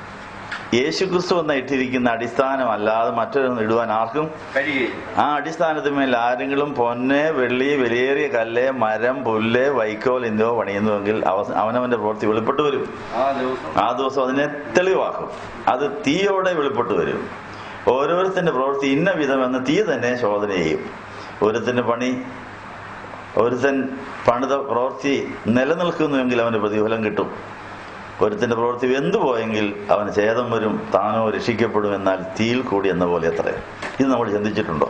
യേശുക്രിസ്തു എന്ന ഇട്ടിരിക്കുന്ന അടിസ്ഥാനമല്ലാതെ മറ്റൊരൊന്നും ഇടുവാൻ ആർക്കും കഴിയില്ല. ആ അടിസ്ഥാനത്തിന്മേൽ ആരെങ്കിലും പൊന്ന്, വെള്ളി, വിലയേറിയ കല്ല്, മരം, പുല്ല്, വൈക്കോൽ എന്നിവ പണിയുന്നുവെങ്കിൽ അവനവന്റെ പ്രവൃത്തി വെളിപ്പെട്ടു വരും. ആ ദിവസം അതിനെ തെളിവാക്കും. അത് തീയോടെ വെളിപ്പെട്ടു വരും. ഓരോരുത്തന്റെ പ്രവൃത്തി ഇന്ന വിധമെന്ന് തീ തന്നെ ശോധന ചെയ്യും. ഒരുത്തൻ പണിത പ്രവൃത്തി നിലനിൽക്കുന്നുവെങ്കിൽ അവന് പ്രതിഫലം കിട്ടും. ഒരുത്തിന്റെ പ്രവൃത്തി വെന്തുപോയെങ്കിൽ അവന് ഛേദം വരും, താനോ രക്ഷിക്കപ്പെടും. എന്നാൽ തീയിൽ കൂടി എന്ന പോലെ അത്രേ. ഇത് നമ്മൾ ചിന്തിച്ചിട്ടുണ്ടോ?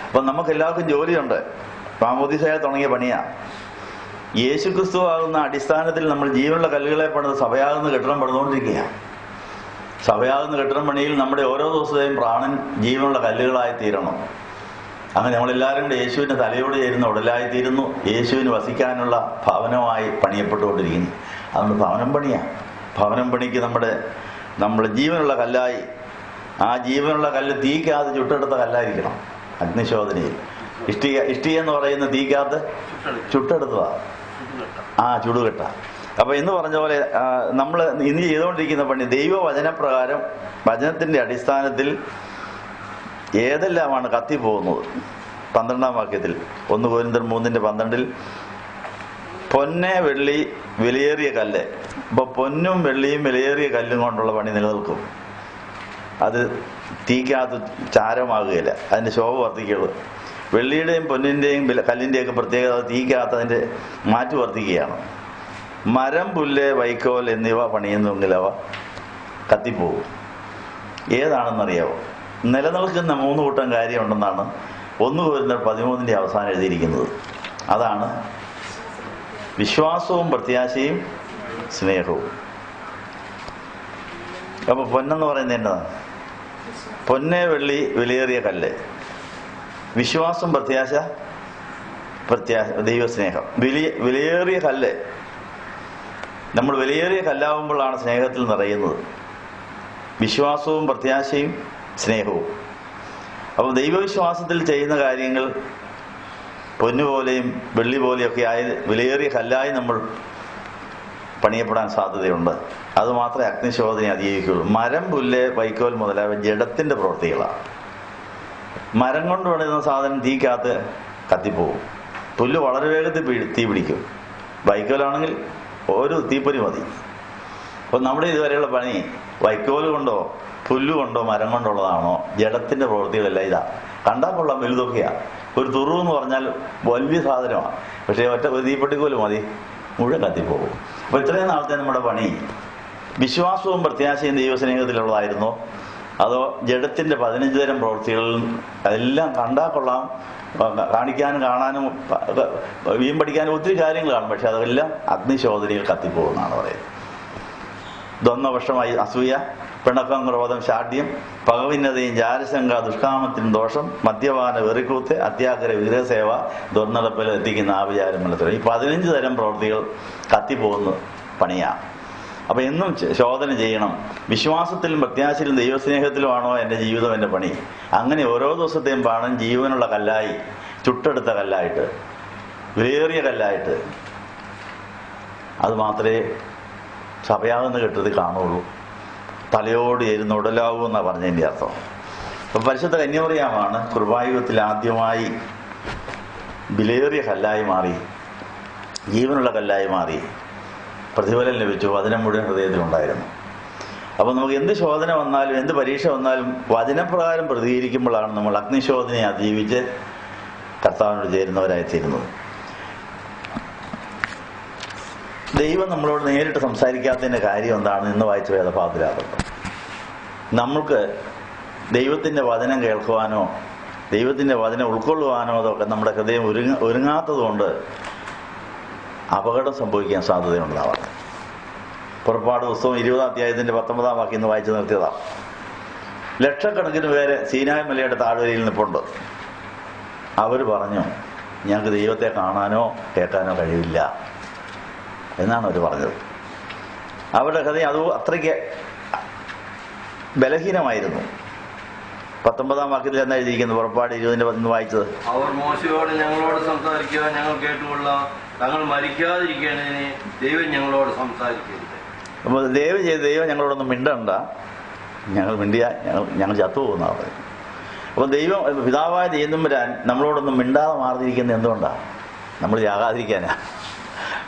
അപ്പൊ നമുക്ക് എല്ലാവർക്കും ജോലിയുണ്ട്. മാമോദീസയിൽ തുടങ്ങിയ പണിയാ. യേശുക്രിസ്തു ആകുന്ന അടിസ്ഥാനത്തിൽ നമ്മൾ ജീവനുള്ള കല്ലുകളെ പണിത് സഭയാകുന്ന കെട്ടിടം പണിതുകൊണ്ടിരിക്കുകയാണ്. സഭയാകുന്ന കെട്ടിടം പണിയിൽ നമ്മുടെ ഓരോ ദിവസത്തെയും പ്രാണൻ ജീവനുള്ള കല്ലുകളായി തീരണം. അങ്ങനെ നമ്മളെല്ലാവരും കൂടെ യേശുവിന്റെ തലയോട് ചേരുന്ന ഉടലായി തീരുന്നു. യേശുവിന് വസിക്കാനുള്ള ഭവനമായി പണിയപ്പെട്ടുകൊണ്ടിരിക്കുന്നു. അതുകൊണ്ട് ഭവനം പണിയാണ്. ഭവനം പണിക്ക് നമ്മുടെ ജീവനുള്ള കല്ലായി, ആ ജീവനുള്ള കല്ല് തീക്കകത്ത് ചുട്ടെടുത്ത കല്ലായിരിക്കണം. അഗ്നിശോധനയിൽ ഇഷ്ടിക എന്ന് പറയുന്ന തീക്കകത്ത് ചുട്ടെടുത്തതാ, ആ ചുടുകെട്ട. അപ്പൊ എന്ന് പറഞ്ഞ പോലെ നമ്മൾ ഇന്ന് ചെയ്തുകൊണ്ടിരിക്കുന്ന പണി ദൈവവചനപ്രകാരം, വചനത്തിന്റെ അടിസ്ഥാനത്തിൽ ഏതെല്ലാമാണ് കത്തിപ്പോകുന്നത്. 12-ാം വാക്യത്തിൽ 1 കൊരിന്ത്യർ 3:12 പൊന്ന്, വെള്ളി, വിലയേറിയ കല്ല്. അപ്പൊ പൊന്നും വെള്ളിയും വിലയേറിയ കല്ലും കൊണ്ടുള്ള പണി നിലനിൽക്കും. അത് തീക്കകത്ത് ചാരമാകുകയില്ല, അതിന്റെ ശോഭ വർദ്ധിക്കുള്ളൂ. വെള്ളിയുടെയും പൊന്നിന്റെയും കല്ലിന്റെയൊക്കെ പ്രത്യേകത തീക്കകത്ത് അതിന്റെ മാറ്റു വർദ്ധിക്കുകയാണ്. മരം, പുല്ല്, വൈക്കോൽ എന്നിവ പണിയുന്നുവെങ്കിൽ അവ കത്തിപ്പോകും. ഏതാണെന്നറിയാവോ? നിലനിൽക്കുന്ന 3 കൂട്ടം കാര്യമുണ്ടെന്നാണ് 1 കൊരിന്ത്യർ 13 അവസാനം എഴുതിയിരിക്കുന്നത്. അതാണ് വിശ്വാസവും പ്രത്യാശയും സ്നേഹവും. അപ്പൊ പൊന്നെന്ന് പറയുന്നത് എന്നതാണ്? പൊന്ന്, വെള്ളി, വിലയേറിയ കല്ല്. വിശ്വാസം, പ്രത്യാശ, ദൈവസ്നേഹം. വിലയേറിയ കല്ല്. നമ്മൾ വിലയേറിയ കല്ലാവുമ്പോഴാണ് സ്നേഹത്തിൽ നിറയുന്നത്. വിശ്വാസവും പ്രത്യാശയും സ്നേഹവും. അപ്പോൾ ദൈവവിശ്വാസത്തിൽ ചെയ്യുന്ന കാര്യങ്ങൾ പൊന്നുപോലെയും വെള്ളി പോലെയൊക്കെ ആയ വിലയേറിയ കല്ലായി നമ്മൾ പണിയപ്പെടാൻ സാധ്യതയുണ്ട്. അതുമാത്രമേ അഗ്നിശോധന അതിജീവിക്കുകയുള്ളൂ. മരം, പുല്ല്, വൈക്കോൽ മുതലായ ജഡത്തിന്റെ പ്രവൃത്തികളാണ്. മരം കൊണ്ട് പണിയുന്ന സാധനം തീക്കകത്ത് കത്തിപ്പോവും. പുല്ല് വളരെ വേഗത്തിൽ തീ പിടിക്കും. വൈക്കോലാണെങ്കിൽ ഒരു തീപ്പൊരി മതി. അപ്പൊ നമ്മുടെ ഇതുവരെയുള്ള പണി വൈക്കോൽ കൊണ്ടോ പുല്ലുകൊണ്ടോ മരം കൊണ്ടുള്ളതാണോ? ജഡത്തിന്റെ പ്രവൃത്തികളെല്ലാം ഇതാ. കണ്ടാൽ കൊള്ളാം, വലുതൊക്കെയാ. ഒരു തുറു എന്ന് പറഞ്ഞാൽ വലിയ സാധനമാണ്. പക്ഷേ ഒരു തീപ്പെട്ടിക്കോല് മതി, മുഴുവൻ കത്തിപ്പോകും. അപ്പൊ ഇത്രയും നാളത്തെ നമ്മുടെ പണി വിശ്വാസവും പ്രത്യാശയും ദൈവസ്നേഹത്തിലുള്ളതായിരുന്നോ, അതോ ജഡത്തിന്റെ 15 തരം പ്രവൃത്തികളിൽ അതെല്ലാം കണ്ടാൽ കൊള്ളാം, കാണിക്കാനും കാണാനും വീം പഠിക്കാനും ഒത്തിരി കാര്യങ്ങൾ കാണും. പക്ഷെ അതെല്ലാം അഗ്നിശോധനയിൽ കത്തിപ്പോകുമെന്നാണ് പറയുന്നത്. ദ്വന്ദ്വപക്ഷമായി അസൂയ, പിണക്കം, ക്രോധം, ശാഠ്യം, പകവിന്നതയും, ജാരശങ്ക, ദുഷ്കാമത്തിനും ദോഷം, മദ്യപാന, വെറിക്കൂത്ത്, അത്യാഗ്രഹ, വിഗ്രഹസേവ, ദുർനടപ്പിൽ എത്തിക്കുന്ന ആവിചാരം മലത്തും. ഈ 15 തരം പ്രവൃത്തികൾ കത്തിപ്പോകുന്ന പണിയാണ്. അപ്പൊ എന്നും ശോധന ചെയ്യണം. വിശ്വാസത്തിലും പ്രത്യാശയിലും ദൈവസ്നേഹത്തിലുമാണോ എൻ്റെ ജീവിതം, എൻ്റെ പണി? അങ്ങനെ ഓരോ ദിവസത്തെയും പാണം ജീവനുള്ള കല്ലായി, ചുട്ടെടുത്ത കല്ലായിട്ട്, വിലയേറിയ കല്ലായിട്ട്. അത് മാത്രമേ സഭയാകുന്ന കെട്ടിടത്തിൽ കാണുള്ളൂ. തലയോട് ചേരുന്ന ഉടലാകൂ എന്നാണ് പറഞ്ഞതിൻ്റെ അർത്ഥം. അപ്പൊ പരിശുദ്ധ കന്യാമറിയാമാണ് കൃപായുഗത്തിൽ ആദ്യമായി വിലയേറിയ കല്ലായി മാറി, ജീവനുള്ള കല്ലായി മാറി. പ്രതിഫലം ലഭിച്ചു. വചനം മുഴുവൻ ഹൃദയത്തിലുണ്ടായിരുന്നു. അപ്പൊ നമുക്ക് എന്ത് ശോധന വന്നാലും എന്ത് പരീക്ഷ വന്നാലും വചനപ്രകാരം പ്രതികരിക്കുമ്പോഴാണ് നമ്മൾ അഗ്നിശോധനയെ അതിജീവിച്ച് കർത്താവിനോട് ചേരുന്നവരായിത്തീരുന്നത്. ദൈവം നമ്മളോട് നേരിട്ട് സംസാരിക്കാത്തതിൻ്റെ കാര്യം എന്താണ്? ഇന്ന് വായിച്ച വേദഭാഗത്തിലാകട്ടെ. നമ്മൾക്ക് ദൈവത്തിൻ്റെ വചനം കേൾക്കുവാനോ ദൈവത്തിൻ്റെ വചനം ഉൾക്കൊള്ളുവാനോ അതൊക്കെ നമ്മുടെ ഹൃദയം ഒരുങ്ങാത്തത് കൊണ്ട് അപകടം സംഭവിക്കാൻ സാധ്യതയുണ്ടാവാം. പുറപ്പാട് പുസ്തകം 20-ാം അധ്യായത്തിന്റെ 19-ാം വാക്യം ഇന്ന് വായിച്ചു നിർത്തിയതാണ്. ലക്ഷക്കണക്കിന് പേര് സീനായ് മലയുടെ താഴ്വരയിൽ നിൽപ്പുണ്ട്. അവർ പറഞ്ഞു, ഞങ്ങൾക്ക് ദൈവത്തെ കാണാനോ കേൾക്കാനോ കഴിയില്ല. എന്നാണ് അവർ പറഞ്ഞത്. അവരുടെ ഹൃദയം അത് അത്രയ്ക്ക് ബലഹീനമായിരുന്നു. 19-ാം വാക്യത്തിൽ എന്താ എഴുതിയിരിക്കുന്നത്? പുറപ്പാട് 20:10 വായിച്ചത്. അവർ മോശയോട് ഞങ്ങളോട് സംസാരിക്കുക ഞങ്ങൾ കേട്ടുകൊള്ളാം, തങ്ങൾ മരിക്കാതിരിക്കേണ്ടതിന് ദൈവം ഞങ്ങളോട് സംസാരിക്കരുത്. അപ്പോൾ ദൈവം ഞങ്ങളോടൊന്നും മിണ്ടണ്ട, ഞങ്ങൾ മിണ്ടിയ ഞങ്ങൾ ചത്തുപോകുന്നതാണ് പറയുന്നത്. അപ്പോൾ ദൈവം പിതാവായ ദൈവം വരാൻ നമ്മളോടൊന്നും മിണ്ടാതെ മാറിയിരിക്കുന്നത് എന്തുകൊണ്ടാണ്? നമ്മൾ യാകാതിരിക്കാനാ.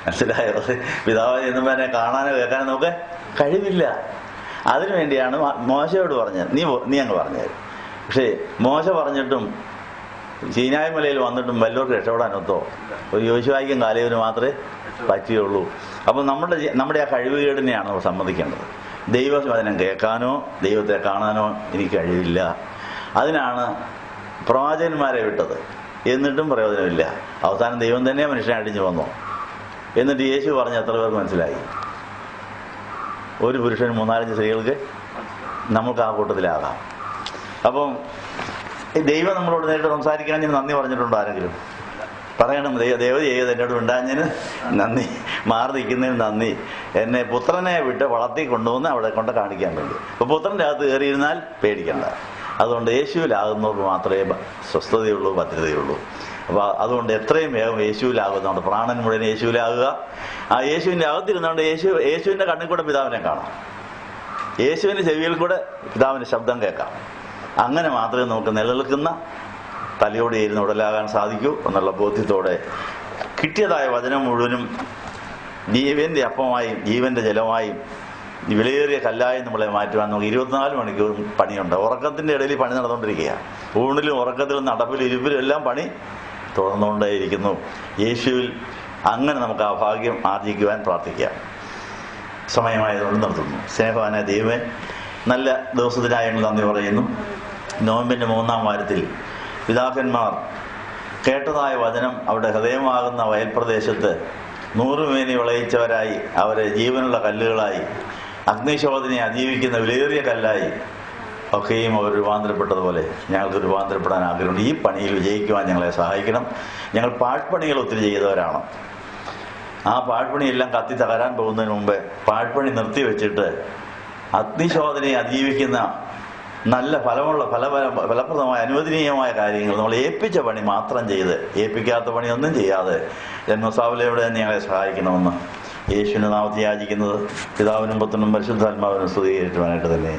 മനസ്സിലായോ? പിതാവായ ദൈവം വരാനെ കാണാനോ കേൾക്കാനോ നമുക്ക് കഴിവില്ല. അതിനുവേണ്ടിയാണ് മോശയോട് പറഞ്ഞത്, നീ അങ്ങ് പറഞ്ഞത്. പക്ഷേ മോശ പറഞ്ഞിട്ടും സീനായ് മലയിൽ വന്നിട്ടും വല്ലവർക്ക് രക്ഷപ്പെടാനൊത്തോ? ഒരു യോശുവായ്ക്കും കാലേവിന് മാത്രമേ പറ്റുകയുള്ളൂ. അപ്പം നമ്മുടെ ആ കഴിവുകേടിനെയാണ് നമ്മൾ സമ്മതിക്കേണ്ടത്. ദൈവവചനം കേൾക്കാനോ ദൈവത്തെ കാണാനോ എനിക്ക് കഴിവില്ല. അതിനാണ് പ്രവാചകന്മാരെ വിട്ടത്. എന്നിട്ടും പ്രയോജനമില്ല. അവസാനം ദൈവം തന്നെ മനുഷ്യനെ അടിഞ്ഞു വന്നു. എന്നിട്ട് യേശു പറഞ്ഞ എത്ര പേർക്ക് മനസ്സിലായി? ഒരു പുരുഷന് 3-4 സ്ത്രീകൾക്ക് നമുക്ക് ആ കൂട്ടത്തിലാകാം. അപ്പം ദൈവം നമ്മളോട് നേരിട്ട് സംസാരിക്കാൻ ഞാൻ നന്ദി പറഞ്ഞിട്ടുണ്ടോ ആരെങ്കിലും? പറയണം, ദൈവം ചെയ്ത് എന്നോട് ഉണ്ടാഞ്ഞതിന് നന്ദി, മാറി നിൽക്കുന്നതിന് നന്ദി, എന്നെ പുത്രനെ വിട്ട് വളർത്തി കൊണ്ടുവന്ന് അവിടെ കൊണ്ട് കാണിക്കാൻ വേണ്ടി. അപ്പോൾ പുത്രൻ്റെ അകത്ത് കയറിയിരുന്നാൽ പേടിക്കണ്ട. അതുകൊണ്ട് യേശുവിലാകുന്നവർക്ക് മാത്രമേ സ്വസ്ഥതയുള്ളൂ, ഭദ്രതയുള്ളൂ. അപ്പോൾ അതുകൊണ്ട് എത്രയും വേഗം യേശുവിലാകുന്നതുകൊണ്ട് പ്രാണൻ മുഴുവൻ യേശുവിലാകുക. ആ യേശുവിൻ്റെ അകത്തിരുന്നുകൊണ്ട് യേശുവിൻ്റെ കണ്ണിൽ കൂടെ പിതാവിനെ കാണാം, യേശുവിൻ്റെ ചെവിയിൽ കൂടെ പിതാവിൻ്റെ ശബ്ദം കേൾക്കാം. അങ്ങനെ മാത്രമേ നമുക്ക് നിലനിൽക്കുന്ന തലയോട് ചേരുന്ന ഉടലാകാൻ സാധിക്കൂ എന്നുള്ള ബോധ്യത്തോടെ കിട്ടിയതായ വചനം മുഴുവനും ജീവന്റെ അപ്പമായും ജീവന്റെ ജലമായും വിലയേറിയ കല്ലായും നമ്മളെ മാറ്റുവാൻ നമുക്ക് 24 മണിക്കൂറും പണിയുണ്ട്. ഉറക്കത്തിൻ്റെ ഇടയിൽ പണി നടന്നുകൊണ്ടിരിക്കുകയാണ്. ഊണിലും ഉറക്കത്തിലും നടപ്പിലും ഇരുപ്പിലും എല്ലാം പണി തുടർന്നുകൊണ്ടേയിരിക്കുന്നു. യേശുവിൽ അങ്ങനെ നമുക്ക് ആ ഭാഗ്യം ആർജിക്കുവാൻ പ്രാർത്ഥിക്കാം. സമയമായതുകൊണ്ട് നിർത്തുന്നു. സ്നേഹവാനായ ദൈവമേ, നല്ല ദിവസത്തിനായി ഞങ്ങൾ നന്ദി പറയുന്നു. നോയമ്പിൻ്റെ 3-ാം വാരത്തിൽ പിതാക്കന്മാർ കേട്ടതായ വചനം അവരുടെ ഹൃദയമാകുന്ന വയൽപ്രദേശത്ത് 100 മേനി വിളയിച്ചവരായി, അവരെ ജീവനുള്ള കല്ലുകളായി, അഗ്നിശോധനയെ അതിജീവിക്കുന്ന വിലയേറിയ കല്ലായി ഒക്കെയും അവർ രൂപാന്തരപ്പെട്ടതുപോലെ ഞങ്ങൾക്ക് രൂപാന്തരപ്പെടാൻ ആഗ്രഹമുണ്ട്. ഈ പണിയിൽ വിജയിക്കുവാൻ ഞങ്ങളെ സഹായിക്കണം. ഞങ്ങൾ പാഴ്പണികൾ ഒത്തിരി ചെയ്തവരാണ്. ആ പാഴ്പണിയെല്ലാം കത്തി തകരാൻ പോകുന്നതിന് മുമ്പ് പാഴ്പണി നിർത്തിവെച്ചിട്ട് അഗ്നിശോധനയെ അതിജീവിക്കുന്ന നല്ല ഫലപ്രദമായ അനുവദനീയമായ കാര്യങ്ങൾ നമ്മൾ ഏൽപ്പിച്ച പണി മാത്രം ചെയ്ത്, ഏൽപ്പിക്കാത്ത പണിയൊന്നും ചെയ്യാതെ ജന്മസാവലയോടെ തന്നെ ഞങ്ങളെ സഹായിക്കണമെന്ന് യേശുവിന്റെ നാമത്തിൽ യാചിക്കുന്നത് പിതാവിനും പുത്രനും പരിശുദ്ധാത്മാവിനും സ്തുതിയേറ്റുവാനായിട്ട് തന്നെ.